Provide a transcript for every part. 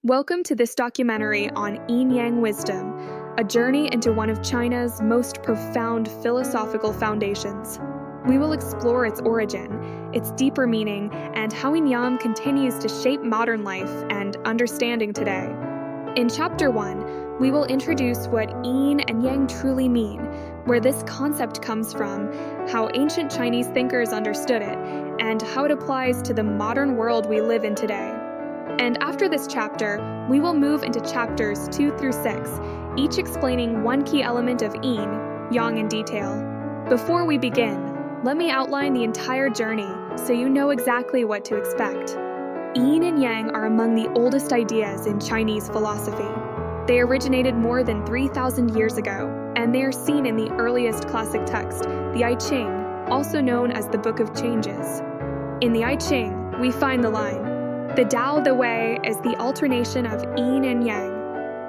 Welcome to this documentary on Yin Yang wisdom, a journey into one of China's most profound philosophical foundations. We will explore its origin, its deeper meaning, and how Yin Yang continues to shape modern life and understanding today. In Chapter 1, we will introduce what Yin and Yang truly mean, where this concept comes from, how ancient Chinese thinkers understood it, and how it applies to the modern world we live in today. And after this chapter, we will move into chapters 2 through 6, each explaining one key element of Yin, Yang in detail. Before we begin, let me outline the entire journey so you know exactly what to expect. Yin and Yang are among the oldest ideas in Chinese philosophy. They originated more than 3,000 years ago, and they are seen in the earliest classic text, the I Ching, also known as the Book of Changes. In the I Ching, we find the line, "The Tao, the way, is the alternation of Yin and Yang."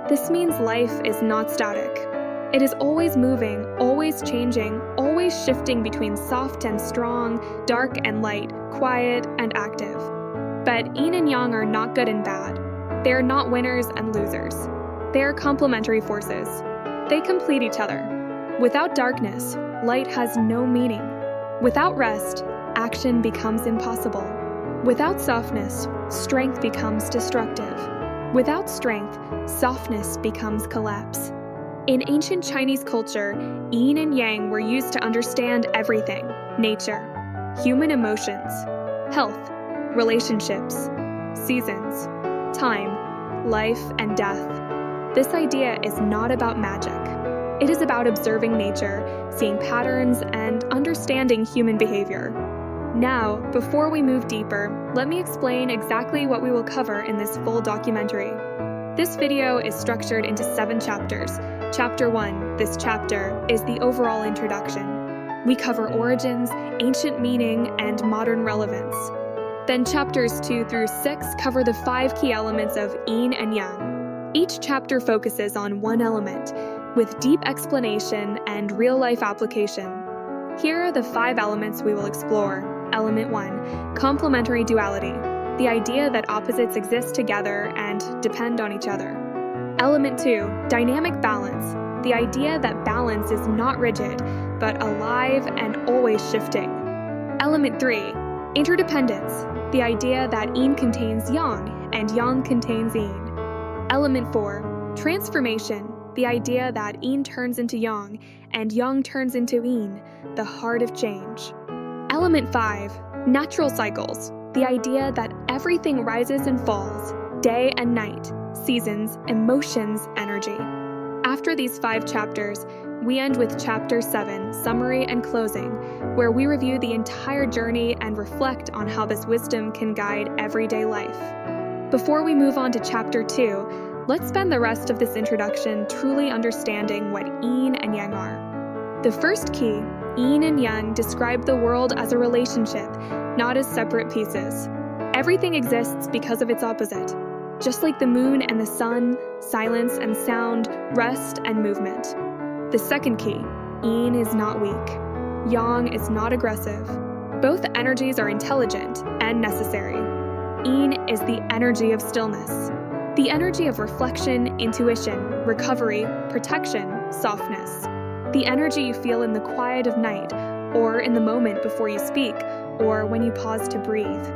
This means life is not static. It is always moving, always changing, always shifting between soft and strong, dark and light, quiet and active. But Yin and Yang are not good and bad. They are not winners and losers. They are complementary forces. They complete each other. Without darkness, light has no meaning. Without rest, action becomes impossible. Without softness, strength becomes destructive. Without strength, softness becomes collapse. In ancient Chinese culture, Yin and Yang were used to understand everything: nature, human emotions, health, relationships, seasons, time, life, and death. This idea is not about magic. It is about observing nature, seeing patterns, and understanding human behavior. Now, before we move deeper, let me explain exactly what we will cover in this full documentary. This video is structured into 7 chapters. Chapter 1, this chapter, is the overall introduction. We cover origins, ancient meaning, and modern relevance. Then chapters 2 through 6 cover the 5 key elements of Yin and Yang. Each chapter focuses on one element, with deep explanation and real-life application. Here are the 5 elements we will explore. Element 1, complementary duality, the idea that opposites exist together and depend on each other. Element 2, dynamic balance, the idea that balance is not rigid, but alive and always shifting. Element 3, interdependence, the idea that Yin contains Yang and Yang contains Yin. Element 4, transformation, the idea that Yin turns into Yang and Yang turns into Yin, the heart of change. Element 5, natural cycles, the idea that everything rises and falls, day and night, seasons, emotions, energy. After these 5 chapters, we end with Chapter 7, summary and closing, where we review the entire journey and reflect on how this wisdom can guide everyday life. Before we move on to Chapter 2, let's spend the rest of this introduction truly understanding what Yin and Yang are. The first key, Yin and Yang, describe the world as a relationship, not as separate pieces. Everything exists because of its opposite. Just like the moon and the sun, silence and sound, rest and movement. The second key, Yin is not weak. Yang is not aggressive. Both energies are intelligent and necessary. Yin is the energy of stillness. The energy of reflection, intuition, recovery, protection, softness. The energy you feel in the quiet of night, or in the moment before you speak, or when you pause to breathe.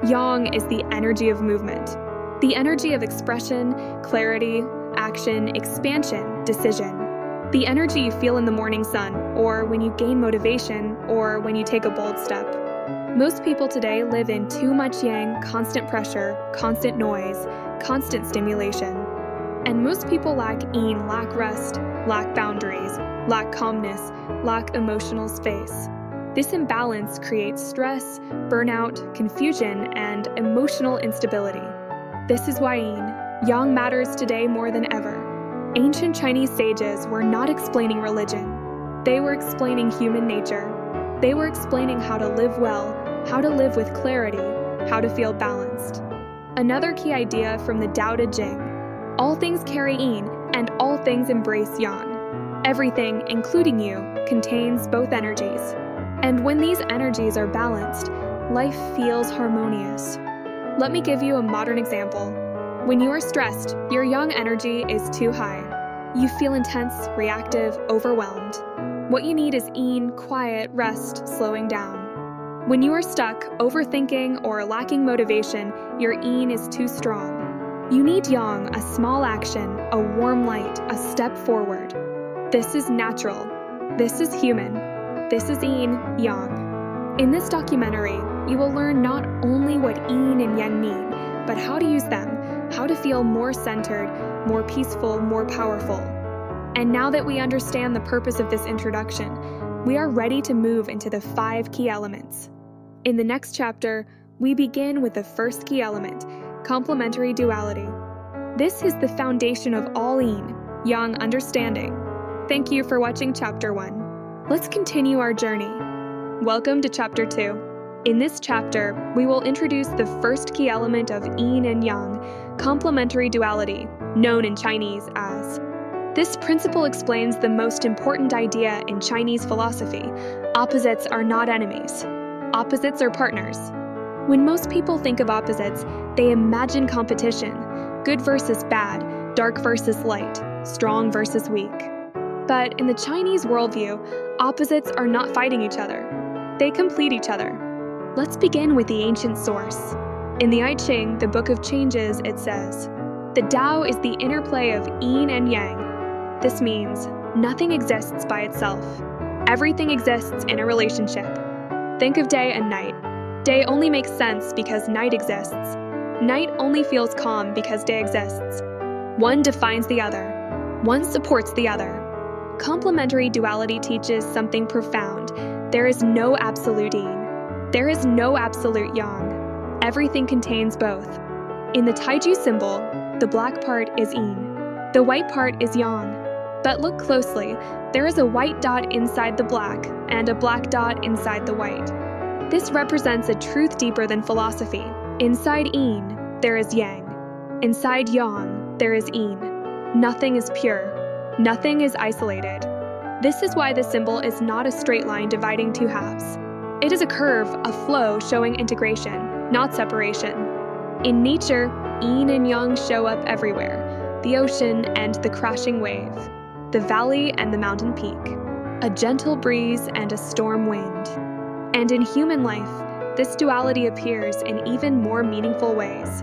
Yang is the energy of movement. The energy of expression, clarity, action, expansion, decision. The energy you feel in the morning sun, or when you gain motivation, or when you take a bold step. Most people today live in too much Yang, constant pressure, constant noise, constant stimulation. And most people lack Yin, lack rest, lack boundaries, lack calmness, lack emotional space. This imbalance creates stress, burnout, confusion, and emotional instability. This is why Yin, Yang matters today more than ever. Ancient Chinese sages were not explaining religion. They were explaining human nature. They were explaining how to live well, how to live with clarity, how to feel balanced. Another key idea from the Tao Te Ching, all things carry Yin and all things embrace Yang. Everything, including you, contains both energies. And when these energies are balanced, life feels harmonious. Let me give you a modern example. When you are stressed, your yang energy is too high. You feel intense, reactive, overwhelmed. What you need is yin, quiet, rest, slowing down. When you are stuck, overthinking, or lacking motivation, your yin is too strong. You need yang, a small action, a warm light, a step forward. This is natural. This is human. This is yin, yang. In this documentary, you will learn not only what yin and yang mean, but how to use them, how to feel more centered, more peaceful, more powerful. And now that we understand the purpose of this introduction, we are ready to move into the 5 key elements. In the next chapter, we begin with the first key element, complementary duality. This is the foundation of all yin, yang understanding. Thank you for watching Chapter 1. Let's continue our journey. Welcome to Chapter 2. In this chapter, we will introduce the first key element of yin and yang, complementary duality, known in Chinese as. This principle explains the most important idea in Chinese philosophy: opposites are not enemies. Opposites are partners. When most people think of opposites, they imagine competition, good versus bad, dark versus light, strong versus weak. But in the Chinese worldview, opposites are not fighting each other. They complete each other. Let's begin with the ancient source. In the I Ching, the Book of Changes, it says, "The Tao is the interplay of yin and yang." This means nothing exists by itself. Everything exists in a relationship. Think of day and night. Day only makes sense because night exists. Night only feels calm because day exists. One defines the other. One supports the other. Complementary duality teaches something profound. There is no absolute yin. There is no absolute yang. Everything contains both. In the Taiju symbol, the black part is yin. The white part is yang. But look closely, there is a white dot inside the black and a black dot inside the white. This represents a truth deeper than philosophy. Inside yin, there is yang. Inside yang, there is yin. Nothing is pure. Nothing is isolated. This is why the symbol is not a straight line dividing two halves. It is a curve, a flow showing integration, not separation. In nature, yin and yang show up everywhere: the ocean and the crashing wave, the valley and the mountain peak, a gentle breeze and a storm wind. And in human life, this duality appears in even more meaningful ways.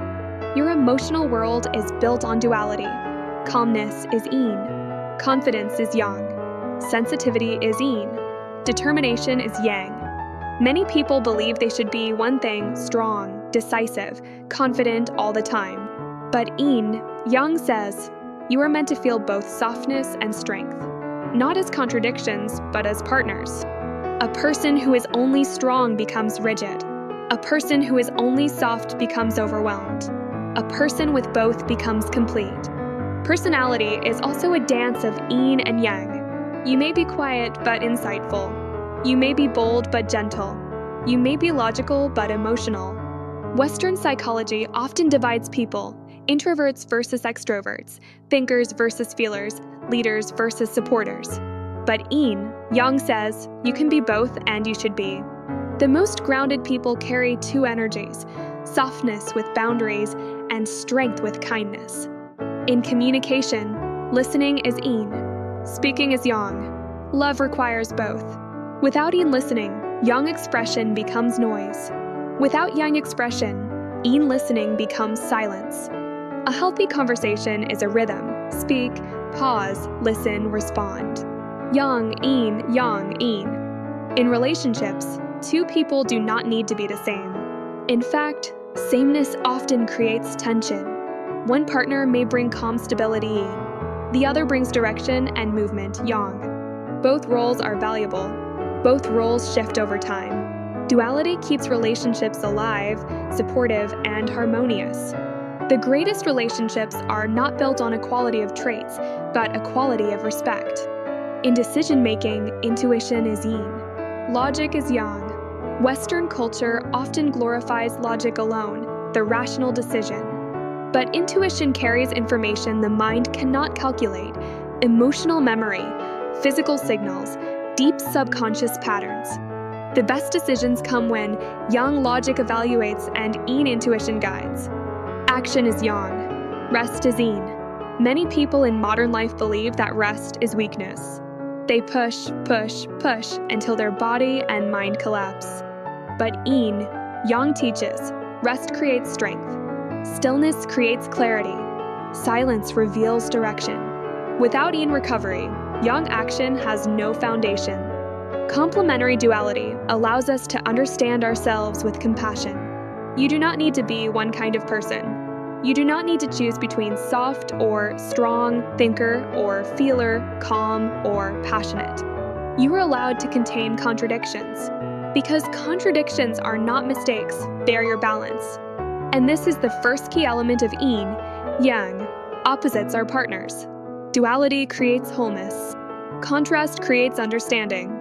Your emotional world is built on duality. Calmness is yin. Confidence is yang. Sensitivity is yin. Determination is yang. Many people believe they should be one thing: strong, decisive, confident all the time. But yin, yang says, you are meant to feel both softness and strength, not as contradictions, but as partners. A person who is only strong becomes rigid. A person who is only soft becomes overwhelmed. A person with both becomes complete. Personality is also a dance of yin and yang. You may be quiet but insightful. You may be bold but gentle. You may be logical but emotional. Western psychology often divides people: introverts versus extroverts, thinkers versus feelers, leaders versus supporters. But yin, yang says, you can be both and you should be. The most grounded people carry 2 energies: softness with boundaries and strength with kindness. In communication, listening is yin, speaking is yang. Love requires both. Without yin listening, yang expression becomes noise. Without yang expression, yin listening becomes silence. A healthy conversation is a rhythm: speak, pause, listen, respond. Yang, yin, yang, yin. In relationships, 2 people do not need to be the same. In fact, sameness often creates tension. One partner may bring calm stability yin. The other brings direction and movement yang. Both roles are valuable. Both roles shift over time. Duality keeps relationships alive, supportive, and harmonious. The greatest relationships are not built on equality of traits, but equality of respect. In decision-making, intuition is yin. Logic is yang. Western culture often glorifies logic alone, the rational decision. But intuition carries information the mind cannot calculate: emotional memory, physical signals, deep subconscious patterns. The best decisions come when yang logic evaluates and yin intuition guides. Action is yang. Rest is Yin. Many people in modern life believe that rest is weakness. They push, push, push until their body and mind collapse. But Yin, Yang teaches, rest creates strength. Stillness creates clarity. Silence reveals direction. Without Yin recovery, Yang action has no foundation. Complementary duality allows us to understand ourselves with compassion. You do not need to be one kind of person. You do not need to choose between soft or strong, thinker or feeler, calm or passionate. You are allowed to contain contradictions. Because contradictions are not mistakes, they are your balance. And this is the first key element of Yin, Yang. Opposites are partners. Duality creates wholeness. Contrast creates understanding.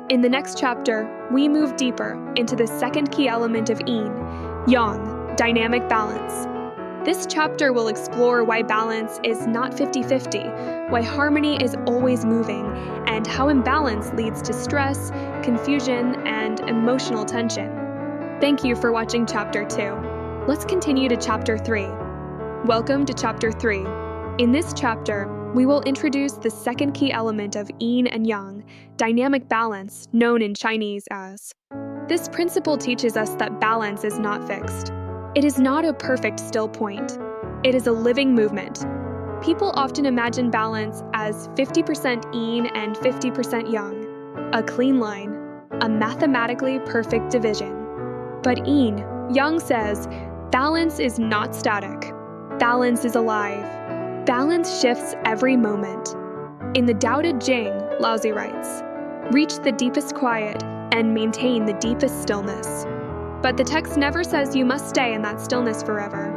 In the next chapter, we move deeper into the second key element of Yin, Yang, dynamic balance. This chapter will explore why balance is not 50-50, why harmony is always moving, and how imbalance leads to stress, confusion, and emotional tension. Thank you for watching Chapter 2. Let's continue to Chapter 3. Welcome to Chapter 3. In this chapter, we will introduce the second key element of Yin and Yang, dynamic balance, known in Chinese as. This principle teaches us that balance is not fixed. It is not a perfect still point. It is a living movement. People often imagine balance as 50% Yin and 50% Yang, a clean line, a mathematically perfect division. But Yin, Yang says, balance is not static. Balance is alive. Balance shifts every moment. In the Tao Te Ching, Laozi writes, reach the deepest quiet and maintain the deepest stillness. But the text never says you must stay in that stillness forever.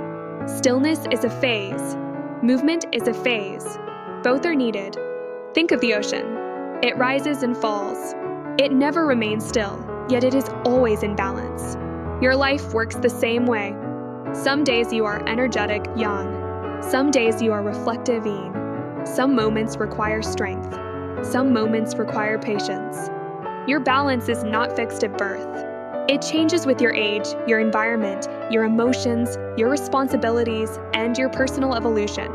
Stillness is a phase. Movement is a phase. Both are needed. Think of the ocean. It rises and falls. It never remains still, yet it is always in balance. Your life works the same way. Some days you are energetic Yang. Some days you are reflective Yin. Some moments require strength. Some moments require patience. Your balance is not fixed at birth. It changes with your age, your environment, your emotions, your responsibilities, and your personal evolution.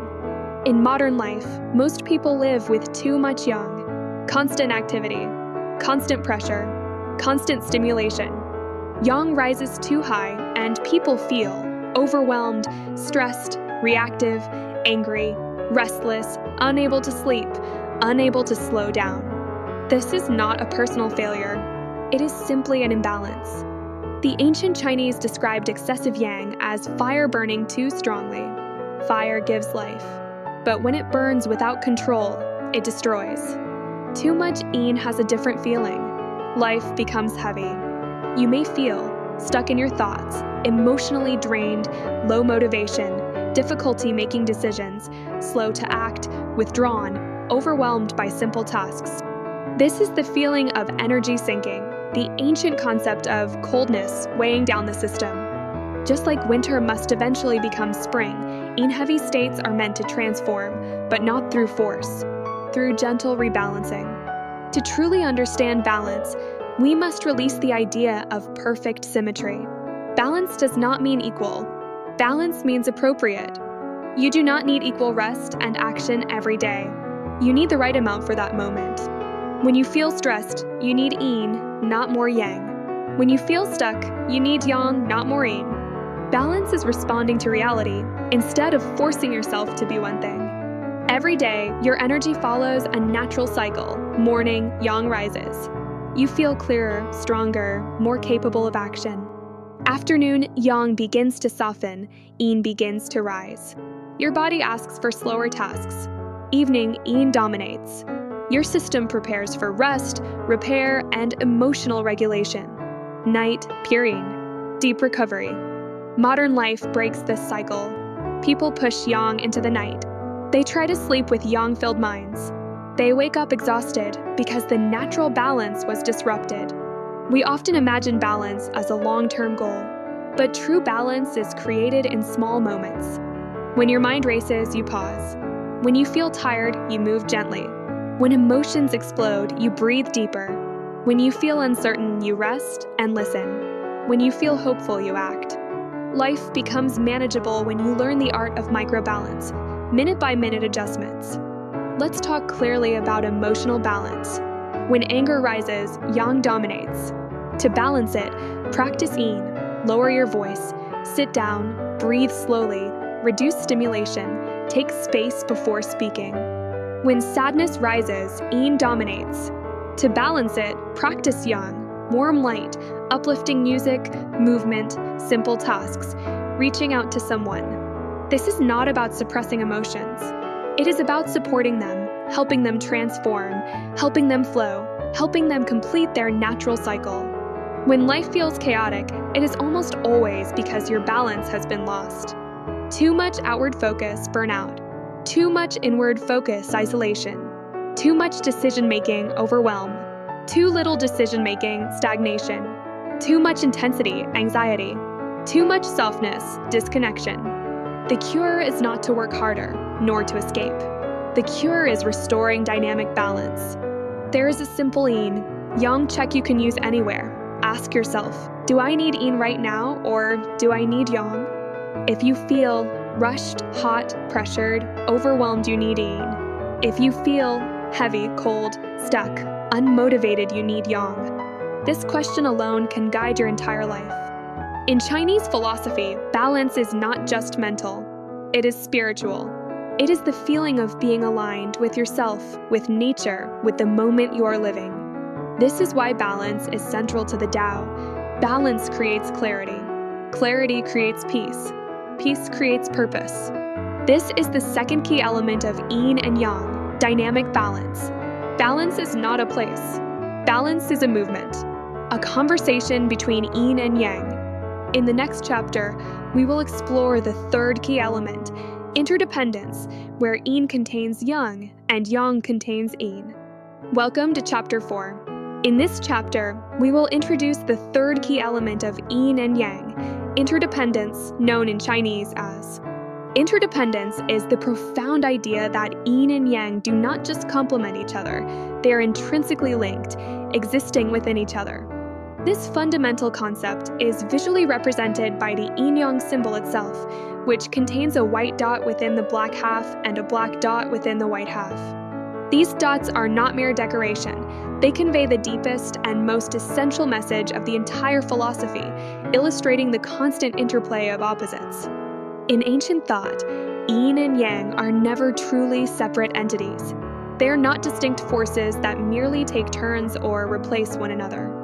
In modern life, most people live with too much Yang. Constant activity, constant pressure, constant stimulation. Yang rises too high, and people feel overwhelmed, stressed, reactive, angry, restless, unable to sleep, unable to slow down. This is not a personal failure. It is simply an imbalance. The ancient Chinese described excessive Yang as fire burning too strongly. Fire gives life. But when it burns without control, it destroys. Too much Yin has a different feeling. Life becomes heavy. You may feel stuck in your thoughts, emotionally drained, low motivation, difficulty making decisions, slow to act, withdrawn, overwhelmed by simple tasks. This is the feeling of energy sinking, the ancient concept of coldness weighing down the system. Just like winter must eventually become spring, Yin-heavy states are meant to transform, but not through force, through gentle rebalancing. To truly understand balance, we must release the idea of perfect symmetry. Balance does not mean equal. Balance means appropriate. You do not need equal rest and action every day. You need the right amount for that moment. When you feel stressed, you need Yin, not more Yang. When you feel stuck, you need Yang, not more Yin. Balance is responding to reality, instead of forcing yourself to be one thing. Every day, your energy follows a natural cycle. Morning, Yang rises. You feel clearer, stronger, more capable of action. Afternoon, Yang begins to soften, Yin begins to rise. Your body asks for slower tasks. Evening, Yin dominates. Your system prepares for rest, repair, and emotional regulation. Night, pure Yin. Deep recovery. Modern life breaks this cycle. People push Yang into the night. They try to sleep with Yang-filled minds. They wake up exhausted because the natural balance was disrupted. We often imagine balance as a long-term goal, but true balance is created in small moments. When your mind races, you pause. When you feel tired, you move gently. When emotions explode, you breathe deeper. When you feel uncertain, you rest and listen. When you feel hopeful, you act. Life becomes manageable when you learn the art of microbalance, minute-by-minute adjustments. Let's talk clearly about emotional balance. When anger rises, Yang dominates. To balance it, practice Yin, lower your voice, sit down, breathe slowly, reduce stimulation, take space before speaking. When sadness rises, Yin dominates. To balance it, practice Yang, warm light, uplifting music, movement, simple tasks, reaching out to someone. This is not about suppressing emotions. It is about supporting them, helping them transform, helping them flow, helping them complete their natural cycle. When life feels chaotic, it is almost always because your balance has been lost. Too much outward focus, burnout. Too much inward focus, isolation. Too much decision-making, overwhelm. Too little decision-making, stagnation. Too much intensity, anxiety. Too much softness, disconnection. The cure is not to work harder, nor to escape. The cure is restoring dynamic balance. There is a simple Yin, Yang check you can use anywhere. Ask yourself, do I need Yin right now, or do I need Yang? If you feel rushed, hot, pressured, overwhelmed, you need Yin. If you feel heavy, cold, stuck, unmotivated, you need Yang. This question alone can guide your entire life. In Chinese philosophy, balance is not just mental, it is spiritual. It is the feeling of being aligned with yourself, with nature, with the moment you are living. This is why balance is central to the Tao. Balance creates clarity. Clarity creates peace. Peace creates purpose. This is the second key element of Yin and Yang, dynamic balance. Balance is not a place. Balance is a movement, a conversation between Yin and Yang. In the next chapter, we will explore the third key element, interdependence, where Yin contains Yang and Yang contains Yin. Welcome to Chapter 4. In this chapter, we will introduce the third key element of Yin and Yang, interdependence, known in Chinese as. Interdependence is the profound idea that Yin and Yang do not just complement each other, they are intrinsically linked, existing within each other. This fundamental concept is visually represented by the yin-yang symbol itself, which contains a white dot within the black half and a black dot within the white half. These dots are not mere decoration. They convey the deepest and most essential message of the entire philosophy, illustrating the constant interplay of opposites. In ancient thought, Yin and Yang are never truly separate entities. They are not distinct forces that merely take turns or replace one another.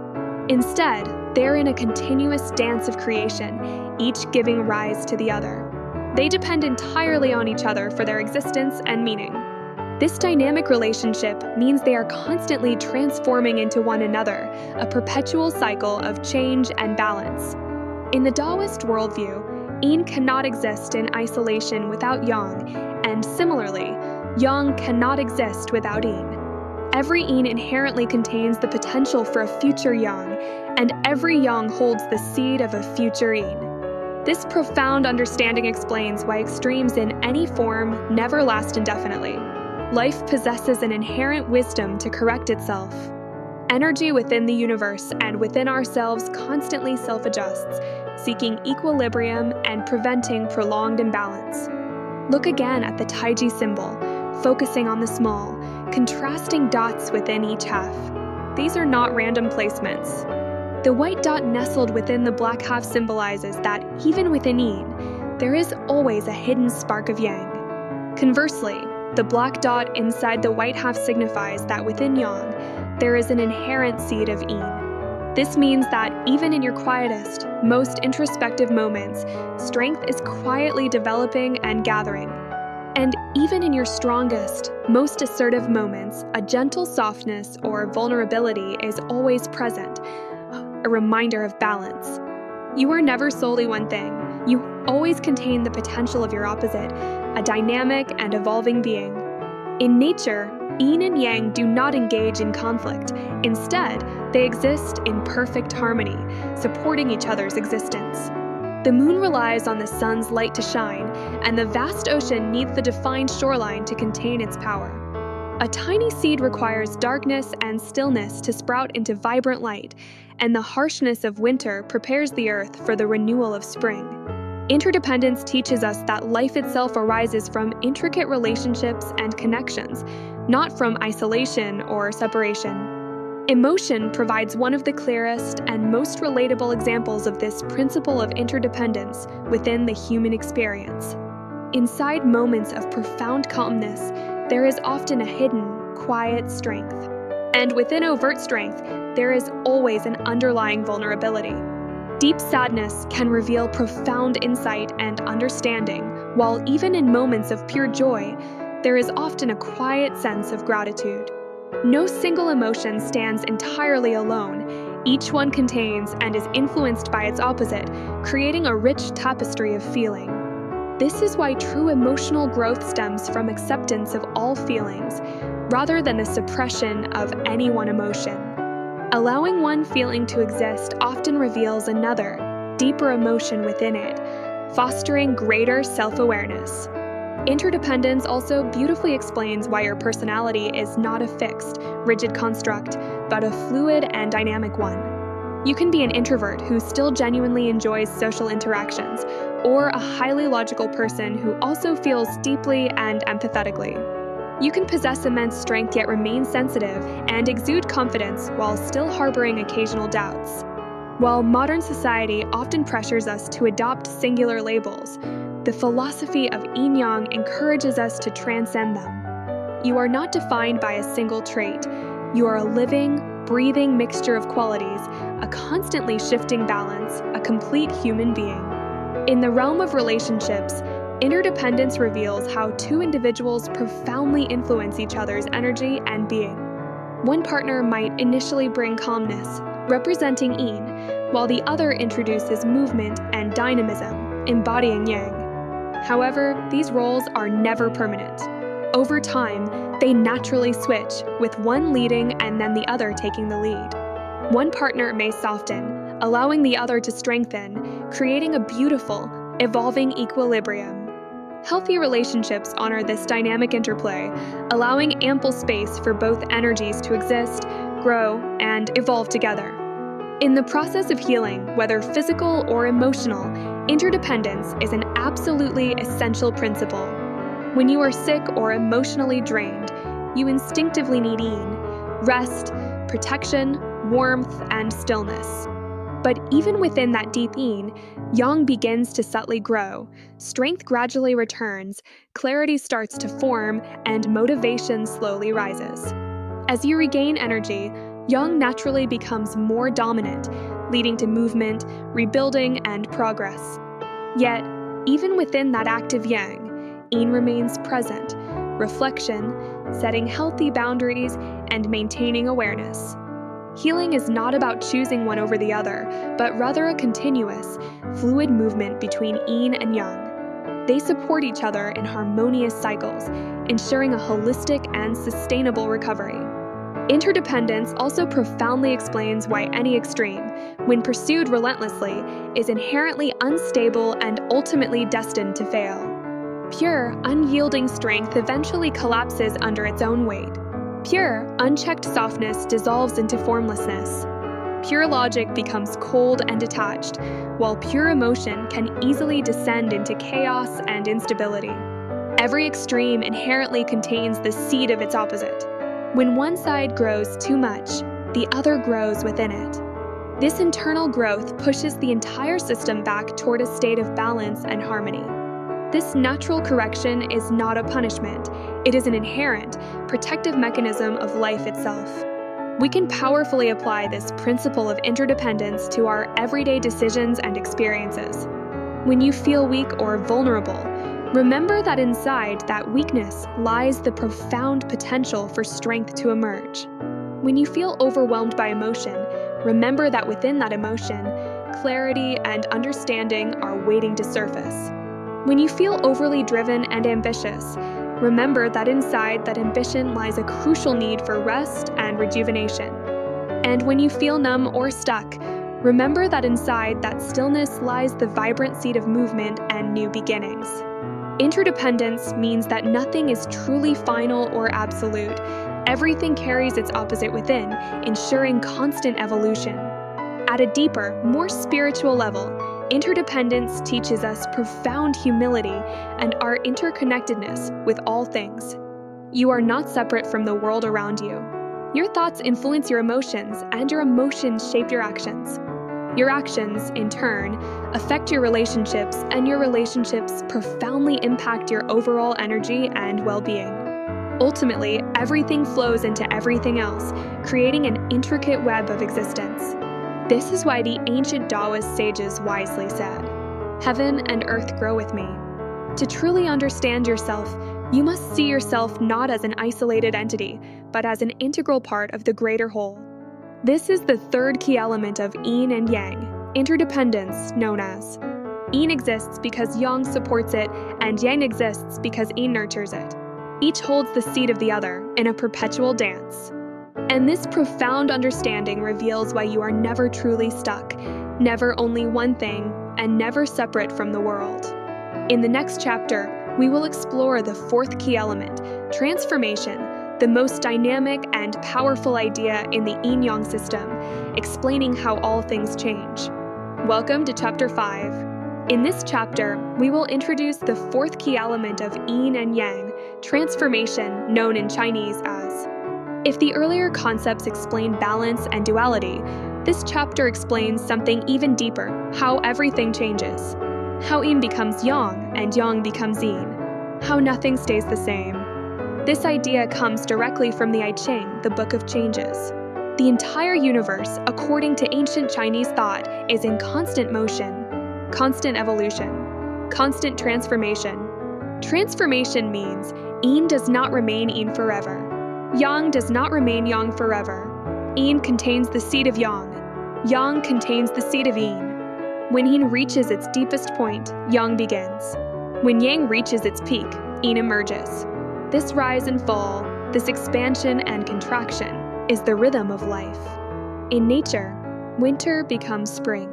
Instead, they are in a continuous dance of creation, each giving rise to the other. They depend entirely on each other for their existence and meaning. This dynamic relationship means they are constantly transforming into one another, a perpetual cycle of change and balance. In the Taoist worldview, Yin cannot exist in isolation without Yang, and similarly, Yang cannot exist without Yin. Every Yin inherently contains the potential for a future Yang, and every Yang holds the seed of a future Yin. This profound understanding explains why extremes in any form never last indefinitely. Life possesses an inherent wisdom to correct itself. Energy within the universe and within ourselves constantly self-adjusts, seeking equilibrium and preventing prolonged imbalance. Look again at the Taiji symbol, focusing on the small, contrasting dots within each half. These are not random placements. The white dot nestled within the black half symbolizes that even within Yin, there is always a hidden spark of Yang. Conversely, the black dot inside the white half signifies that within Yang, there is an inherent seed of Yin. This means that even in your quietest, most introspective moments, strength is quietly developing and gathering. And even in your strongest, most assertive moments, a gentle softness or vulnerability is always present, a reminder of balance. You are never solely one thing. You always contain the potential of your opposite, a dynamic and evolving being. In nature, Yin and Yang do not engage in conflict. Instead, they exist in perfect harmony, supporting each other's existence. The moon relies on the sun's light to shine, and the vast ocean needs the defined shoreline to contain its power. A tiny seed requires darkness and stillness to sprout into vibrant light, and the harshness of winter prepares the earth for the renewal of spring. Interdependence teaches us that life itself arises from intricate relationships and connections, not from isolation or separation. Emotion provides one of the clearest and most relatable examples of this principle of interdependence within the human experience. Inside moments of profound calmness, there is often a hidden, quiet strength. And within overt strength, there is always an underlying vulnerability. Deep sadness can reveal profound insight and understanding, while even in moments of pure joy, there is often a quiet sense of gratitude. No single emotion stands entirely alone. Each one contains and is influenced by its opposite, creating a rich tapestry of feeling. This is why true emotional growth stems from acceptance of all feelings, rather than the suppression of any one emotion. Allowing one feeling to exist often reveals another, deeper emotion within it, fostering greater self-awareness. Interdependence also beautifully explains why your personality is not a fixed, rigid construct, but a fluid and dynamic one. You can be an introvert who still genuinely enjoys social interactions, or a highly logical person who also feels deeply and empathetically. You can possess immense strength yet remain sensitive and exude confidence while still harboring occasional doubts. While modern society often pressures us to adopt singular labels, the philosophy of Yin and Yang encourages us to transcend them. You are not defined by a single trait. You are a living, breathing mixture of qualities, a constantly shifting balance, a complete human being. In the realm of relationships, interdependence reveals how two individuals profoundly influence each other's energy and being. One partner might initially bring calmness, representing Yin, while the other introduces movement and dynamism, embodying Yang. However, these roles are never permanent. Over time, they naturally switch, with one leading and then the other taking the lead. One partner may soften, allowing the other to strengthen, creating a beautiful, evolving equilibrium. Healthy relationships honor this dynamic interplay, allowing ample space for both energies to exist, grow, and evolve together. In the process of healing, whether physical or emotional, interdependence is an absolutely essential principle. When you are sick or emotionally drained, you instinctively need Yin, rest, protection, warmth, and stillness. But even within that deep Yin, Yang begins to subtly grow, strength gradually returns, clarity starts to form, and motivation slowly rises. As you regain energy, Yang naturally becomes more dominant, leading to movement, rebuilding, and progress. Yet, even within that active Yang, Yin remains present, reflection, setting healthy boundaries, and maintaining awareness. Healing is not about choosing one over the other, but rather a continuous, fluid movement between Yin and Yang. They support each other in harmonious cycles, ensuring a holistic and sustainable recovery. Interdependence also profoundly explains why any extreme, when pursued relentlessly, is inherently unstable and ultimately destined to fail. Pure, unyielding strength eventually collapses under its own weight. Pure, unchecked softness dissolves into formlessness. Pure logic becomes cold and detached, while pure emotion can easily descend into chaos and instability. Every extreme inherently contains the seed of its opposite. When one side grows too much, the other grows within it. This internal growth pushes the entire system back toward a state of balance and harmony. This natural correction is not a punishment, it is an inherent, protective mechanism of life itself. We can powerfully apply this principle of interdependence to our everyday decisions and experiences. When you feel weak or vulnerable, remember that inside that weakness lies the profound potential for strength to emerge. When you feel overwhelmed by emotion, remember that within that emotion, clarity and understanding are waiting to surface. When you feel overly driven and ambitious, remember that inside that ambition lies a crucial need for rest and rejuvenation. And when you feel numb or stuck, remember that inside that stillness lies the vibrant seed of movement and new beginnings. Interdependence means that nothing is truly final or absolute. Everything carries its opposite within, ensuring constant evolution. At a deeper, more spiritual level, interdependence teaches us profound humility and our interconnectedness with all things. You are not separate from the world around you. Your thoughts influence your emotions, and your emotions shape your actions. Your actions, in turn, affect your relationships, and your relationships profoundly impact your overall energy and well-being. Ultimately, everything flows into everything else, creating an intricate web of existence. This is why the ancient Taoist sages wisely said, "Heaven and earth grow with me." To truly understand yourself, you must see yourself not as an isolated entity, but as an integral part of the greater whole. This is the third key element of Yin and Yang, interdependence known as. Yin exists because Yang supports it, and Yang exists because Yin nurtures it. Each holds the seed of the other in a perpetual dance. And this profound understanding reveals why you are never truly stuck, never only one thing, and never separate from the world. In the next chapter, we will explore the fourth key element, transformation, the most dynamic and powerful idea in the Yin-Yang system, explaining how all things change. Welcome to Chapter 5. In this chapter, we will introduce the fourth key element of Yin and Yang, transformation, known in Chinese as. If the earlier concepts explain balance and duality, this chapter explains something even deeper, how everything changes. How Yin becomes Yang and Yang becomes Yin. How nothing stays the same. This idea comes directly from the I Ching, the Book of Changes. The entire universe, according to ancient Chinese thought, is in constant motion, constant evolution, constant transformation. Transformation means Yin does not remain Yin forever. Yang does not remain Yang forever. Yin contains the seed of Yang. Yang contains the seed of Yin. When Yin reaches its deepest point, Yang begins. When Yang reaches its peak, Yin emerges. This rise and fall, this expansion and contraction, is the rhythm of life. In nature, winter becomes spring,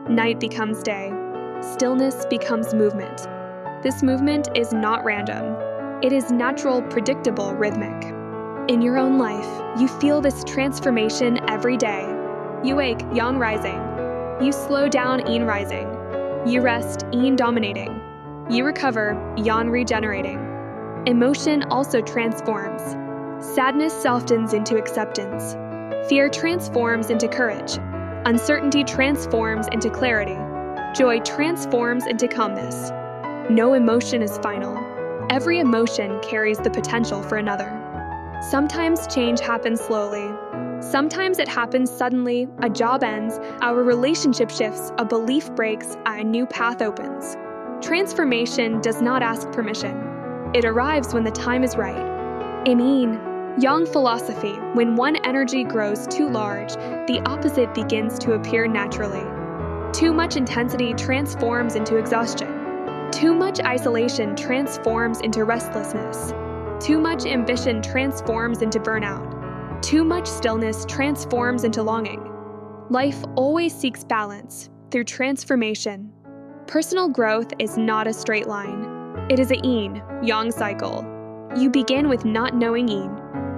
night becomes day, stillness becomes movement. This movement is not random. It is natural, predictable, rhythmic. In your own life, you feel this transformation every day. You wake, Yang rising. You slow down, Yin rising. You rest, Yin dominating. You recover, Yang regenerating. Emotion also transforms. Sadness softens into acceptance. Fear transforms into courage. Uncertainty transforms into clarity. Joy transforms into calmness. No emotion is final. Every emotion carries the potential for another. Sometimes change happens slowly. Sometimes it happens suddenly, a job ends, our relationship shifts, a belief breaks, a new path opens. Transformation does not ask permission. It arrives when the time is right. In Yin, Yang philosophy, when one energy grows too large, the opposite begins to appear naturally. Too much intensity transforms into exhaustion. Too much isolation transforms into restlessness. Too much ambition transforms into burnout. Too much stillness transforms into longing. Life always seeks balance through transformation. Personal growth is not a straight line. It is a Yin-Yang cycle. You begin with not knowing Yin.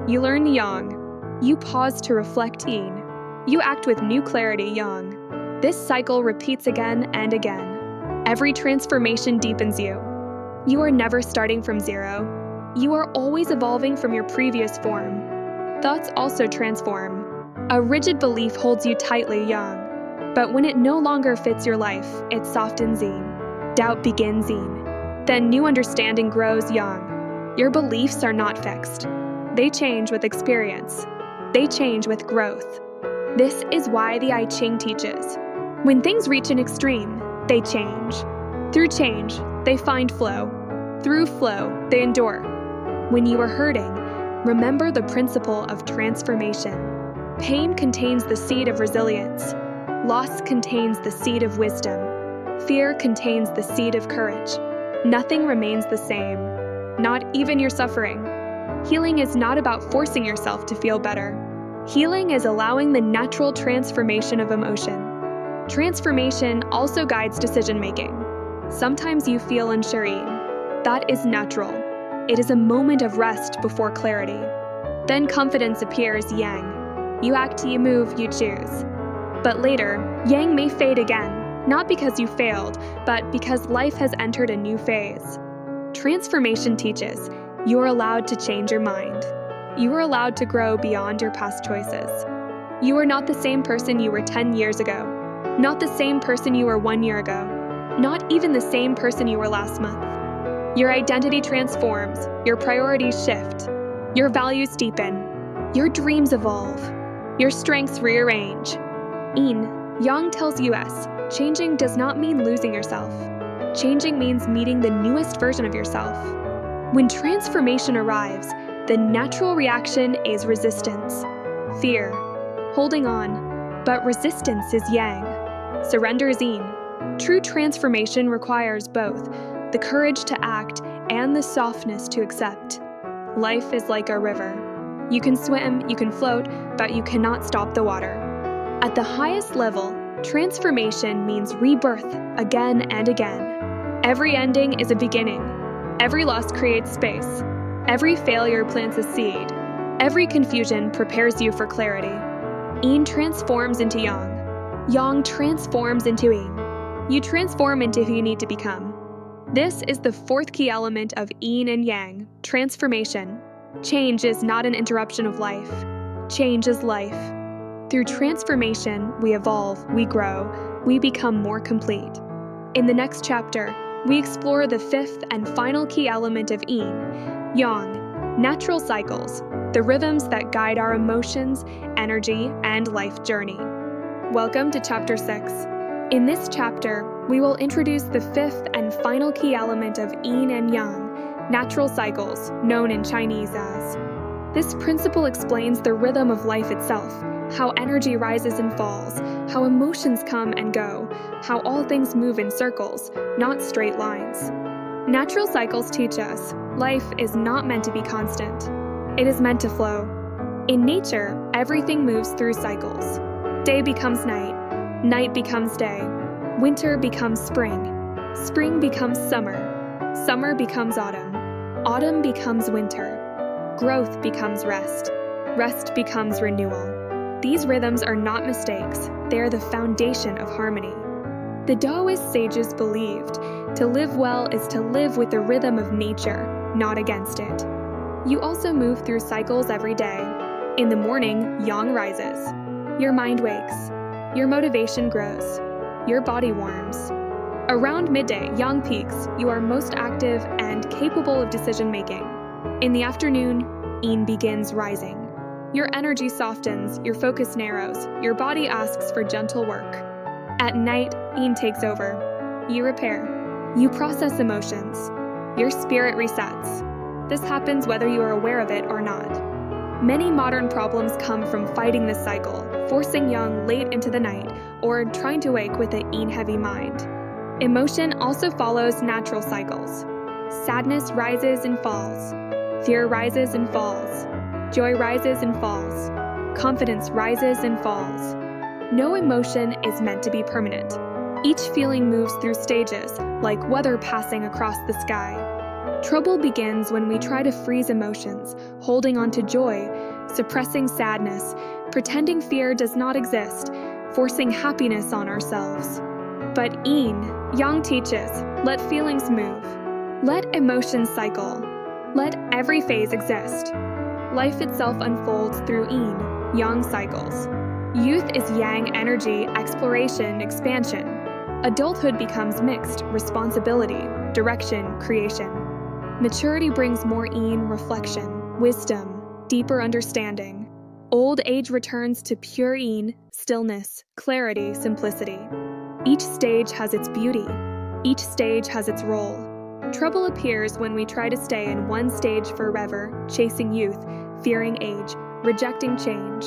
You learn Yang. You pause to reflect Yin. You act with new clarity, Yang. This cycle repeats again and again. Every transformation deepens you. You are never starting from zero. You are always evolving from your previous form. Thoughts also transform. A rigid belief holds you tightly, Yang. But when it no longer fits your life, it softens Yin. Doubt begins Yin. Then new understanding grows, Yang. Your beliefs are not fixed. They change with experience. They change with growth. This is why the I Ching teaches. When things reach an extreme, they change. Through change, they find flow. Through flow, they endure. When you are hurting, remember the principle of transformation. Pain contains the seed of resilience. Loss contains the seed of wisdom. Fear contains the seed of courage. Nothing remains the same, not even your suffering. Healing is not about forcing yourself to feel better. Healing is allowing the natural transformation of emotion. Transformation also guides decision-making. Sometimes you feel unsure. That is natural. It is a moment of rest before clarity. Then confidence appears, Yang. You act, you move, you choose. But later, Yang may fade again, not because you failed, but because life has entered a new phase. Transformation teaches you are allowed to change your mind. You are allowed to grow beyond your past choices. You are not the same person you were 10 years ago, not the same person you were 1 year ago, not even the same person you were last month. Your identity transforms, your priorities shift, your values deepen, your dreams evolve, your strengths rearrange. Yin, Yang tells us, changing does not mean losing yourself. Changing means meeting the newest version of yourself. When transformation arrives, the natural reaction is resistance, fear, holding on, but resistance is Yang. Surrender is Yin. True transformation requires both the courage to act and the softness to accept. Life is like a river. You can swim, you can float, but you cannot stop the water. At the highest level, transformation means rebirth again and again. Every ending is a beginning. Every loss creates space. Every failure plants a seed. Every confusion prepares you for clarity. Yin transforms into Yang. Yang transforms into Yin. You transform into who you need to become. This is the fourth key element of Yin and Yang, transformation. Change is not an interruption of life. Change is life. Through transformation, we evolve, we grow, we become more complete. In the next chapter, we explore the fifth and final key element of Yin, Yang, natural cycles, the rhythms that guide our emotions, energy, and life journey. Welcome to Chapter 6. In this chapter, we will introduce the fifth and final key element of Yin and Yang, natural cycles, known in Chinese as. This principle explains the rhythm of life itself, how energy rises and falls, how emotions come and go, how all things move in circles, not straight lines. Natural cycles teach us life is not meant to be constant. It is meant to flow. In nature, everything moves through cycles. Day becomes night, night becomes day, winter becomes spring, spring becomes summer, summer becomes autumn, autumn becomes winter, growth becomes rest, rest becomes renewal. These rhythms are not mistakes, they are the foundation of harmony. The Taoist sages believed to live well is to live with the rhythm of nature, not against it. You also move through cycles every day. In the morning, Yang rises. Your mind wakes. Your motivation grows. Your body warms. Around midday, Yang peaks. You are most active and capable of decision-making. In the afternoon, Yin begins rising. Your energy softens, your focus narrows, your body asks for gentle work. At night, Yin takes over. You repair. You process emotions. Your spirit resets. This happens whether you are aware of it or not. Many modern problems come from fighting this cycle, forcing Yang late into the night, or trying to wake with a Yin-heavy mind. Emotion also follows natural cycles. Sadness rises and falls. Fear rises and falls. Joy rises and falls. Confidence rises and falls. No emotion is meant to be permanent. Each feeling moves through stages, like weather passing across the sky. Trouble begins when we try to freeze emotions, holding on to joy, suppressing sadness, pretending fear does not exist, forcing happiness on ourselves. But Yin, Yang teaches, let feelings move. Let emotions cycle. Let every phase exist. Life itself unfolds through Yin, Yang cycles. Youth is Yang energy, exploration, expansion. Adulthood becomes mixed, responsibility, direction, creation. Maturity brings more Yin, reflection, wisdom, deeper understanding. Old age returns to pure Yin, stillness, clarity, simplicity. Each stage has its beauty. Each stage has its role. Trouble appears when we try to stay in one stage forever, chasing youth, fearing age, rejecting change.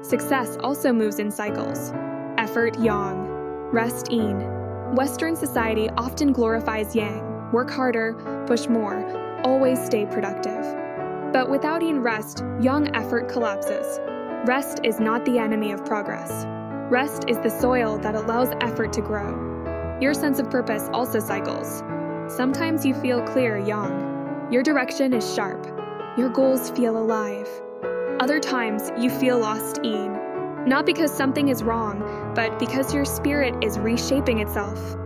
Success also moves in cycles. Effort, Yang. Rest, Yin. Western society often glorifies Yang. Work harder, push more, always stay productive. But without Yin rest, Yang effort collapses. Rest is not the enemy of progress. Rest is the soil that allows effort to grow. Your sense of purpose also cycles. Sometimes you feel clear Yang. Your direction is sharp. Your goals feel alive. Other times you feel lost Yin. Not because something is wrong, but because your spirit is reshaping itself.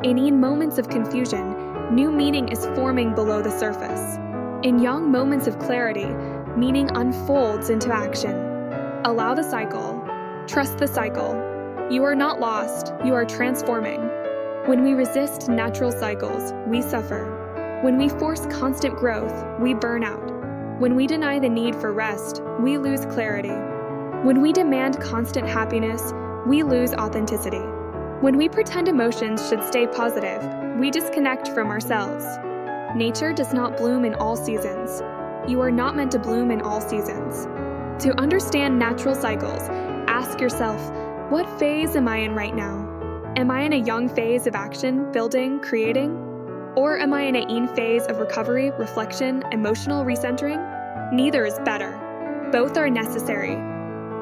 In moments of confusion, new meaning is forming below the surface. In Yang moments of clarity, meaning unfolds into action. Allow the cycle. Trust the cycle. You are not lost, you are transforming. When we resist natural cycles, we suffer. When we force constant growth, we burn out. When we deny the need for rest, we lose clarity. When we demand constant happiness, we lose authenticity. When we pretend emotions should stay positive, we disconnect from ourselves. Nature does not bloom in all seasons. You are not meant to bloom in all seasons. To understand natural cycles, ask yourself, what phase am I in right now? Am I in a Yang phase of action, building, creating? Or am I in a Yin phase of recovery, reflection, emotional recentering? Neither is better. Both are necessary.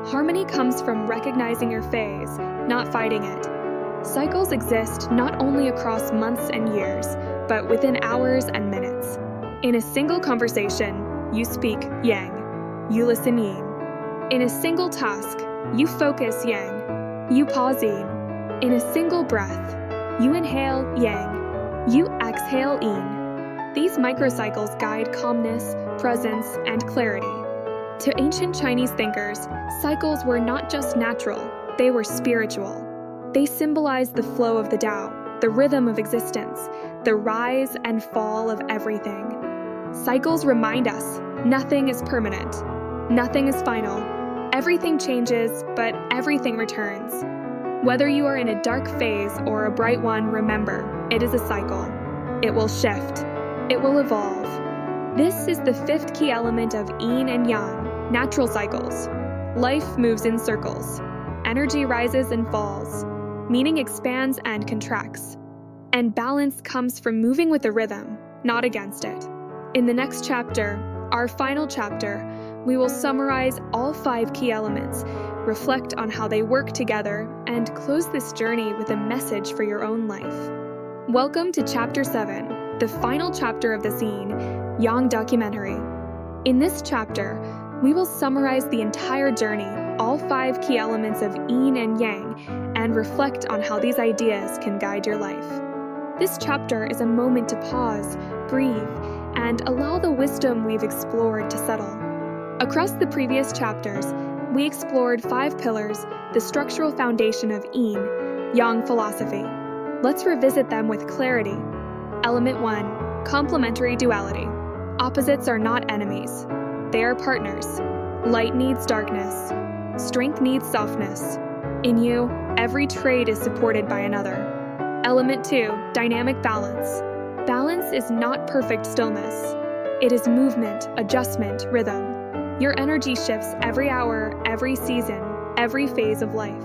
Harmony comes from recognizing your phase, not fighting it. Cycles exist not only across months and years, but within hours and minutes. In a single conversation, you speak Yang. You listen Yin. In a single task, you focus Yang. You pause Yin. In a single breath, you inhale Yang. You exhale Yin. These microcycles guide calmness, presence, and clarity. To ancient Chinese thinkers, cycles were not just natural, they were spiritual. They symbolized the flow of the Tao, the rhythm of existence, the rise and fall of everything. Cycles remind us nothing is permanent, nothing is final. Everything changes, but everything returns. Whether you are in a dark phase or a bright one, remember, it is a cycle. It will shift. It will evolve. This is the fifth key element of Yin and Yang, natural cycles. Life moves in circles. Energy rises and falls. Meaning expands and contracts. And balance comes from moving with the rhythm, not against it. In the next chapter, our final chapter, we will summarize all 5 key elements, reflect on how they work together, and close this journey with a message for your own life. Welcome to Chapter 7, the final chapter of the Yin, Yang documentary. In this chapter, we will summarize the entire journey, all 5 key elements of Yin and Yang, and reflect on how these ideas can guide your life. This chapter is a moment to pause, breathe, and allow the wisdom we've explored to settle. Across the previous chapters, we explored 5 pillars, the structural foundation of Yin, Yang philosophy. Let's revisit them with clarity. Element 1, complementary duality. Opposites are not enemies. They are partners. Light needs darkness. Strength needs softness. In you, every trait is supported by another. Element 2, dynamic balance. Balance is not perfect stillness. It is movement, adjustment, rhythm. Your energy shifts every hour, every season, every phase of life.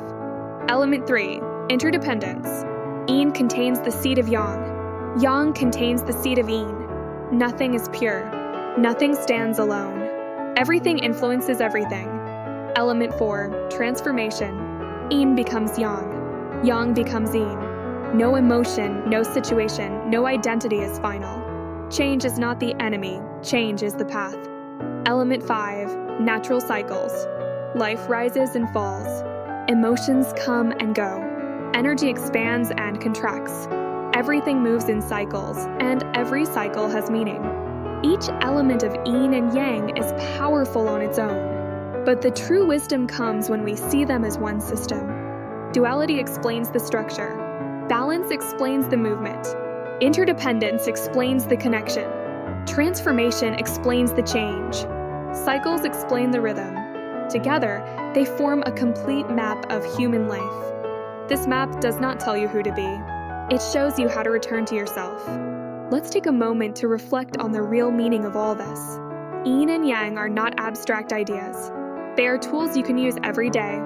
Element 3, interdependence. Yin contains the seed of Yang. Yang contains the seed of Yin. Nothing is pure. Nothing stands alone. Everything influences everything. Element 4, transformation. Yin becomes Yang. Yang becomes Yin. No emotion, no situation, no identity is final. Change is not the enemy, change is the path. Element 5, natural cycles. Life rises and falls. Emotions come and go. Energy expands and contracts. Everything moves in cycles, and every cycle has meaning. Each element of Yin and Yang is powerful on its own, but the true wisdom comes when we see them as one system. Duality explains the structure. Balance explains the movement. Interdependence explains the connection. Transformation explains the change. Cycles explain the rhythm. Together, they form a complete map of human life. This map does not tell you who to be. It shows you how to return to yourself. Let's take a moment to reflect on the real meaning of all this. Yin and Yang are not abstract ideas. They are tools you can use every day.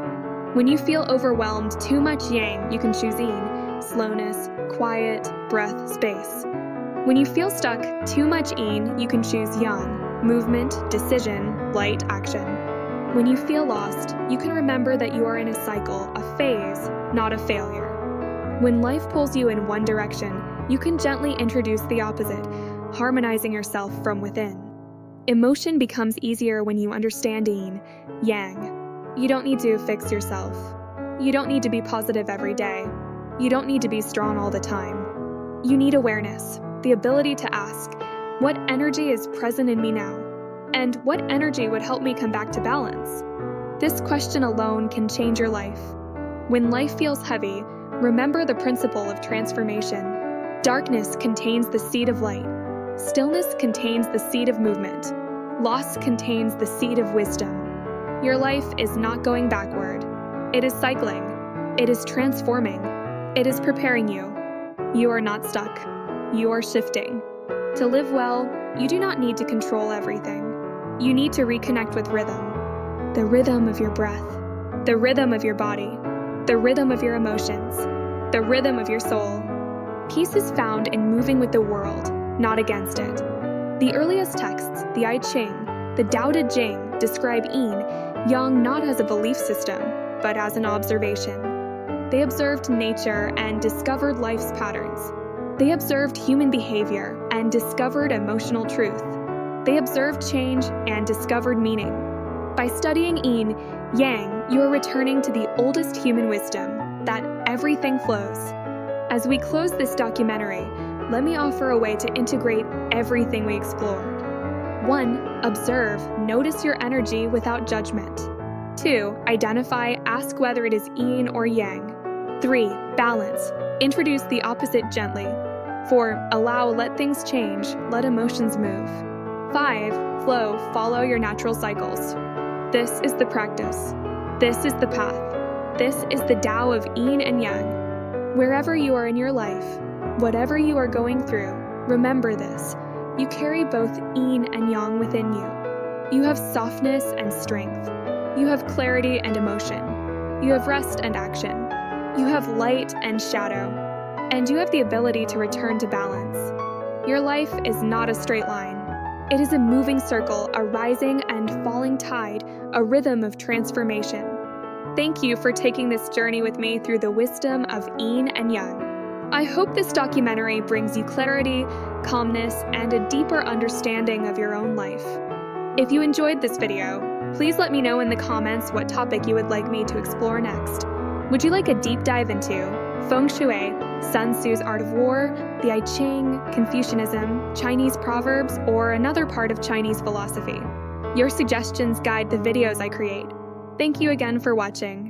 When you feel overwhelmed, too much Yang, you can choose Yin, slowness, quiet, breath, space. When you feel stuck, too much Yin, you can choose Yang, movement, decision, light, action. When you feel lost, you can remember that you are in a cycle, a phase, not a failure. When life pulls you in one direction, You can gently introduce the opposite, harmonizing yourself from within. Emotion becomes easier when you understand Yin, Yang. You don't need to fix yourself. You don't need to be positive every day. You don't need to be strong all the time. You need awareness, the ability to ask, what energy is present in me now? And what energy would help me come back to balance? This question alone can change your life. When life feels heavy, remember the principle of transformation. Darkness contains the seed of light. Stillness contains the seed of movement. Loss contains the seed of wisdom. Your life is not going backward. It is cycling. It is transforming. It is preparing you. You are not stuck. You are shifting. To live well, you do not need to control everything. You need to reconnect with rhythm. The rhythm of your breath. The rhythm of your body. The rhythm of your emotions. The rhythm of your soul. Peace is found in moving with the world, not against it. The earliest texts, the I Ching, the Tao Te Ching, describe Yin, Yang not as a belief system, but as an observation. They observed nature and discovered life's patterns. They observed human behavior and discovered emotional truth. They observed change and discovered meaning. By studying Yin, Yang, you are returning to the oldest human wisdom, that everything flows. As we close this documentary, let me offer a way to integrate everything we explored. 1. Observe, notice your energy without judgment. 2. Identify, ask whether it is Yin or Yang. 3. Balance, introduce the opposite gently. 4. Allow, let things change, let emotions move. 5. Flow, follow your natural cycles. This is the practice. This is the path. This is the Tao of Yin and Yang. Wherever you are in your life, whatever you are going through, remember this. You carry both Yin and Yang within you. You have softness and strength. You have clarity and emotion. You have rest and action. You have light and shadow. And you have the ability to return to balance. Your life is not a straight line. It is a moving circle, a rising and falling tide, a rhythm of transformation. Thank you for taking this journey with me through the wisdom of Yin and Yang. I hope this documentary brings you clarity, calmness, and a deeper understanding of your own life. If you enjoyed this video, please let me know in the comments what topic you would like me to explore next. Would you like a deep dive into Feng Shui, Sun Tzu's Art of War, the I Ching, Confucianism, Chinese proverbs, or another part of Chinese philosophy? Your suggestions guide the videos I create. Thank you again for watching.